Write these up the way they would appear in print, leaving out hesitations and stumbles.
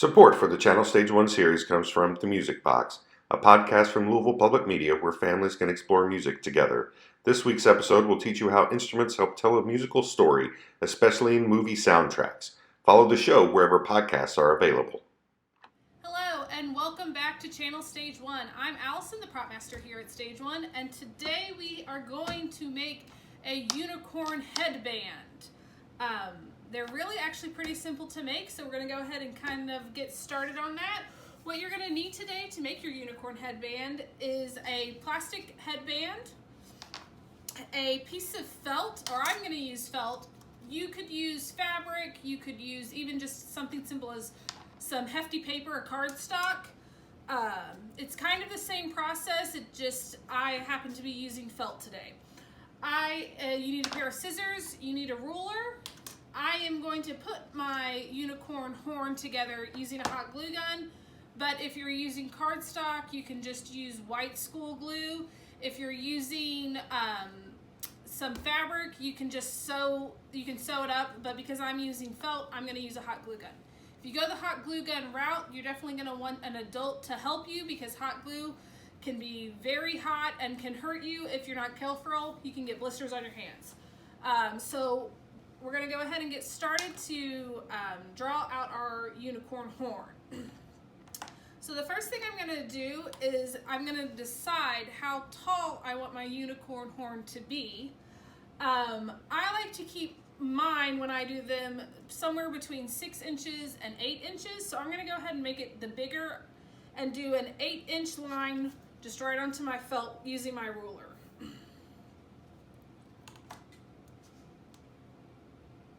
Support for the Channel StageOne series comes from The Music Box, a podcast from Louisville Public Media where families can explore music together. This week's episode will teach you how instruments help tell a musical story, especially in movie soundtracks. Follow the show wherever podcasts are available. Hello and welcome back to Channel StageOne. I'm Allison, the prop master here at StageOne, and today we are going to make a unicorn headband. They're really actually pretty simple to make, so we're going to go ahead and kind of get started on that. What you're going to need today to make your unicorn headband is a plastic headband, a piece of felt, or I'm going to use felt. You could use fabric, you could use even just something simple as some hefty paper or cardstock. It's kind of the same process, I happen to be using felt today. You need a pair of scissors, you need a ruler. I am going to put my unicorn horn together using a hot glue gun, but if you're using cardstock, you can just use white school glue. If you're using some fabric, you can sew it up, but because I'm using felt, I'm going to use a hot glue gun. If you go the hot glue gun route, you're definitely going to want an adult to help you because hot glue can be very hot and can hurt you. If you're not careful, you can get blisters on your hands. So we're going to go ahead and get started to draw out our unicorn horn. So the first thing I'm going to do is I'm going to decide how tall I want my unicorn horn to be. I like to keep mine, when I do them, somewhere between 6 inches and 8 inches. So I'm going to go ahead and make it the bigger and do an 8-inch line just right onto my felt using my ruler.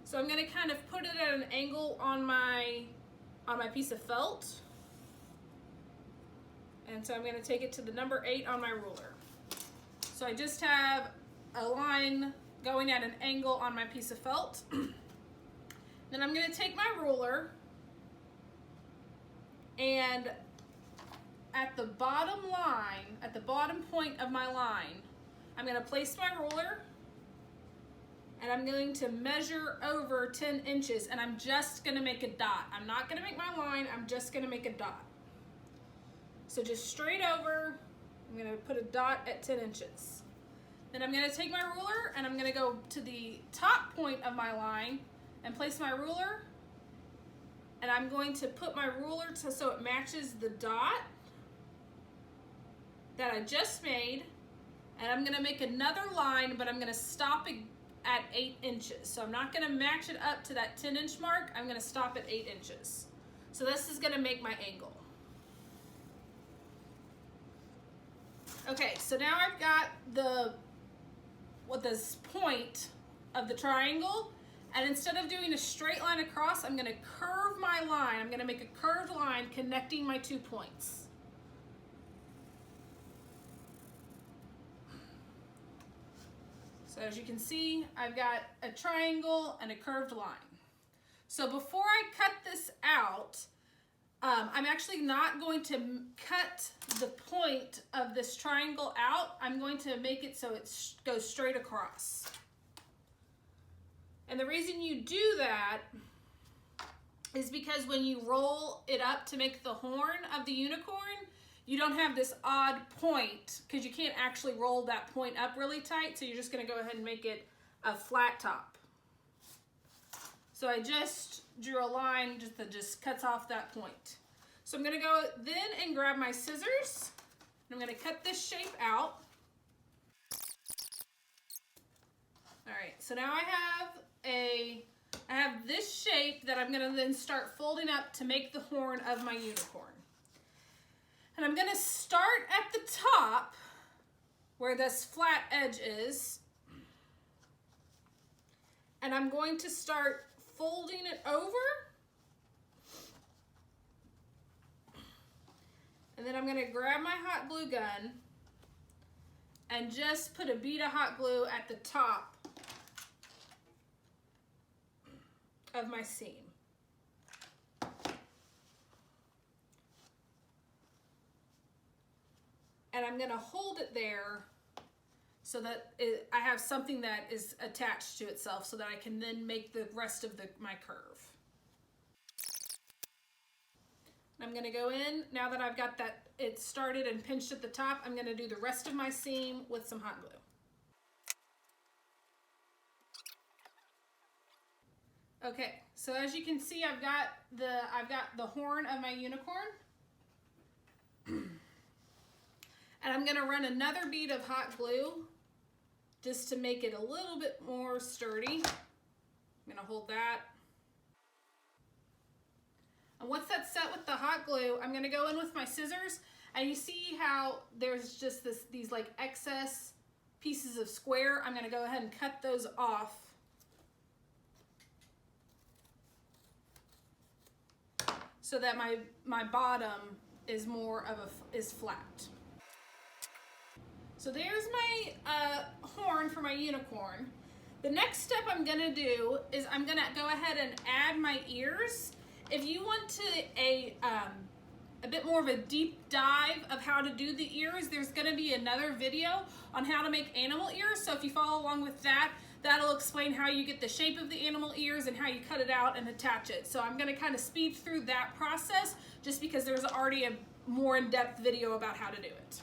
So I'm going to kind of put it at an angle on my piece of felt. And so I'm going to take it to the number 8 on my ruler. So I just have a line going at an angle on my piece of felt. Then I'm going to take my ruler and at the bottom line, at the bottom point of my line, I'm going to place my ruler and I'm going to measure over 10 inches and I'm just going to make a dot. I'm not going to make my line, I'm just going to make a dot. So just straight over, I'm going to put a dot at 10 inches. Then I'm going to take my ruler and I'm going to go to the top point of my line and place my ruler. And I'm going to put my ruler so it matches the dot that I just made. And I'm going to make another line, but I'm going to stop it at 8 inches. So I'm not going to match it up to that 10-inch mark. I'm going to stop at 8 inches. So this is going to make my angle. Okay, so now I've got this point of the triangle, and instead of doing a straight line across, I'm going to curve my line. I'm going to make a curved line connecting my 2 points. So as you can see, I've got a triangle and a curved line. So before I cut this out, I'm actually not going to cut the point of this triangle out. I'm going to make it so it goes straight across. And the reason you do that is because when you roll it up to make the horn of the unicorn, you don't have this odd point because you can't actually roll that point up really tight. So you're just going to go ahead and make it a flat top. So I just drew a line that just cuts off that point. So I'm going to go then and grab my scissors. And I'm going to cut this shape out. All right, so now I have this shape that I'm going to then start folding up to make the horn of my unicorn. And I'm going to start at the top where this flat edge is. And I'm going to start folding it over. And then I'm going to grab my hot glue gun and just put a bead of hot glue at the top of my seam. And I'm going to hold it there so that I have something that is attached to itself so that I can then make the rest of my curve. I'm going to go in, now that I've got that it started and pinched at the top, I'm going to do the rest of my seam with some hot glue. Okay, so as you can see, I've got the horn of my unicorn. And I'm going to run another bead of hot glue just to make it a little bit more sturdy. I'm going to hold that. And once that's set with the hot glue, I'm going to go in with my scissors. And you see how there's just these like excess pieces of square. I'm going to go ahead and cut those off. So that my bottom is is flat. So there's my horn for my unicorn. The next step I'm gonna do is I'm gonna go ahead and add my ears. If you want a bit more of a deep dive of how to do the ears, there's gonna be another video on how to make animal ears. So if you follow along with that, that'll explain how you get the shape of the animal ears and how you cut it out and attach it. So I'm gonna kind of speed through that process just because there's already a more in-depth video about how to do it.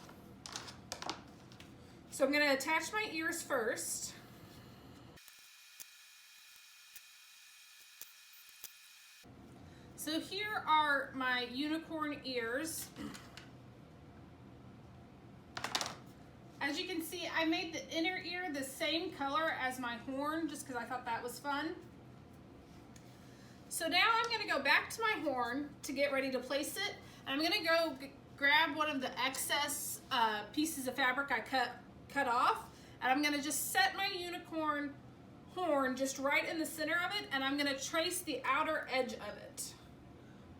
So I'm gonna attach my ears first. So here are my unicorn ears. As you can see, I made the inner ear the same color as my horn just because I thought that was fun. So now I'm going to go back to my horn to get ready to place it. And I'm going to go grab one of the excess pieces of fabric I cut off. And I'm going to just set my unicorn horn just right in the center of it. And I'm going to trace the outer edge of it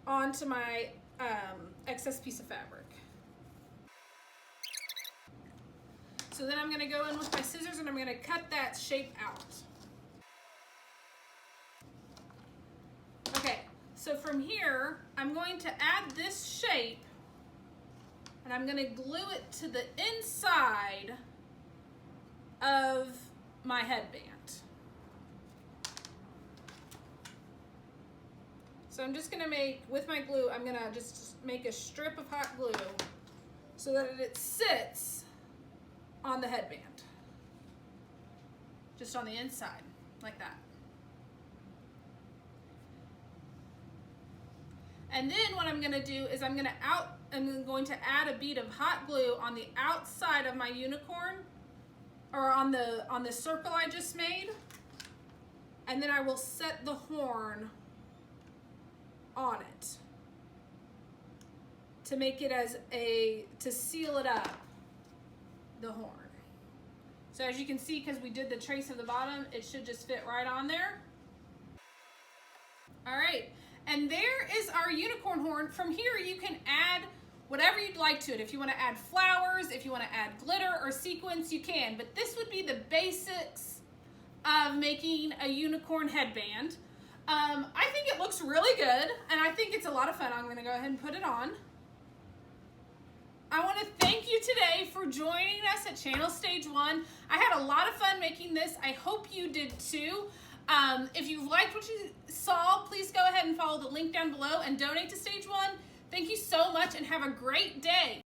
onto my excess piece of fabric. So then I'm going to go in with my scissors and I'm going to cut that shape out. Okay, so from here, I'm going to add this shape and I'm going to glue it to the inside of my headband. So I'm just going to make, with my glue, I'm going to just make a strip of hot glue so that it sits on the headband, just on the inside, like that. And then what I'm going to do is I'm going to add a bead of hot glue on the outside of my unicorn, or on the circle I just made, and then I will set the horn on it to make it to seal it up, the horn. So as you can see, because we did the trace of the bottom, it should just fit right on there. All right, and there is our unicorn horn. From here you can add whatever you'd like to it. If you want to add flowers, if you want to add glitter or sequins, you can, but this would be the basics of making a unicorn headband. I think it looks really good and I think it's a lot of fun. I'm going to go ahead and put it on. I want to thank you today for joining us at Channel StageOne. I had a lot of fun making this. I hope you did too. If you liked what you saw, please go ahead and follow the link down below and donate to StageOne. Thank you so much and have a great day.